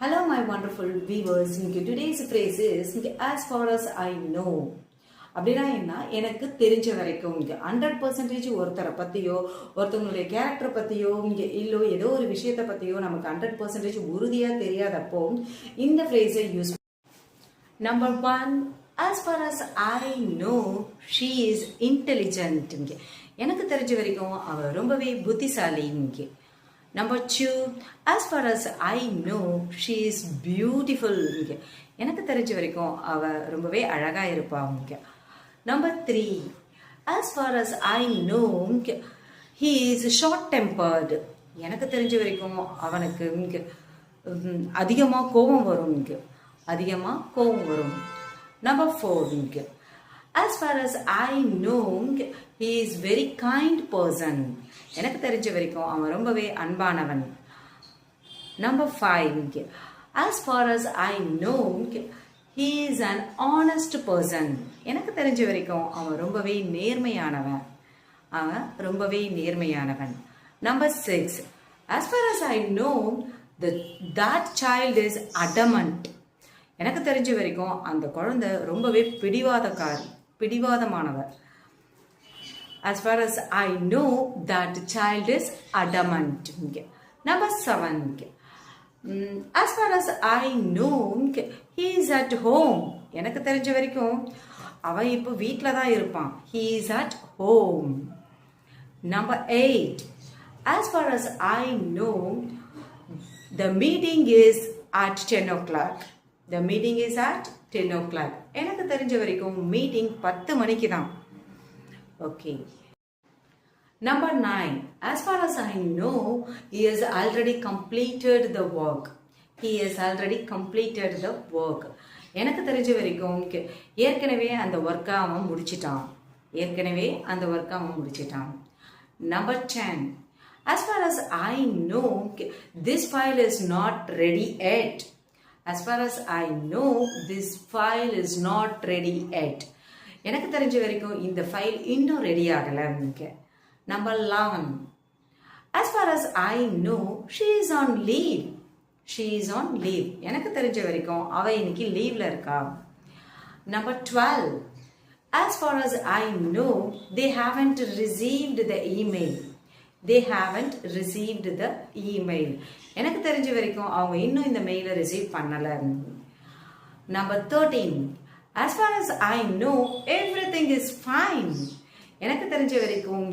Hello, my wonderful viewers. Today's phrase is as far as I know. அப்படின்னா என்ன, எனக்கு தெரிஞ்ச வரைக்கும் 100% ஒருத்தரை பற்றியோ ஒருத்தவங்களுடைய கேரக்டரை பற்றியோ இல்லோ ஏதோ ஒரு விஷயத்தை பற்றியோ நமக்கு 100% உறுதியாக தெரியாதப்போ இந்த ஃப்ரேஸை use. Number 1, as far as I know she is intelligent. எனக்கு தெரிஞ்ச வரைக்கும் அவள் ரொம்பவே புத்திசாலி. Number 2, as far as I know she is beautiful. எனக்கு தெரிஞ்ச வரைக்கும் அவள் ரொம்பவே அழகாக இருப்பாங்க. Number 3, as far as I know he is short tempered. எனக்கு தெரிஞ்ச வரைக்கும் அவனுக்கு அதிகமாக கோபம் வரும். Number 4, as far as I know he is very kind person. எனக்கு தெரிஞ்ச வரைக்கும் அவன் ரொம்பவே அன்பானவன். Number 5, as far as I know he is an honest person. எனக்கு தெரிஞ்ச வரைக்கும் அவன் ரொம்பவே நேர்மையானவன். Number 6, as far as I know that child is adamant. எனக்கு தெரிஞ்ச வரைக்கும் அந்த குழந்தை ரொம்பவே பிடிவாதமானவர். As far as I know that child is adamant. Number 7, as far as I know he is at home. எனக்கு தெரிஞ்ச வரைக்கும் அவன் இப்போ வீட்டில் தான் இருப்பான். He is at home. Number 8, as far as I know the meeting is at 10 o'clock. The meeting is at 10 o'clock. எனக்கு தெரிஞ்ச வரைக்கும் மீட்டிங் 10 மணிக்கு தான். Okay. Number 9, as far as I know he has already completed the work. எனக்கு தெரிஞ்ச வரைக்கும் ஏற்கனவே அந்த ஒர்க்கை அவன் முடிச்சிட்டான். Number 10, as far as I know this file is not ready yet. As far as I know this file is not ready yet. எனக்கு தெரிஞ்ச வரைக்கும் இந்த ஃபைல் இன்னும் ரெடி ஆகலை. Number 11, as far as I know she is on leave. எனக்கு தெரிஞ்ச வரைக்கும் அவ இன்னைக்கு லீவ்ல இருக்கா. Number 12, as far as I know they haven't received the email. எனக்கு தெரிஞ்ச வரைக்கும் அவங்க இன்னும் இந்த மெயிலை ரிசீவ் பண்ணல. Number 13, as far as I know everything is fine. எனக்கு தெரிஞ்ச வரைக்கும்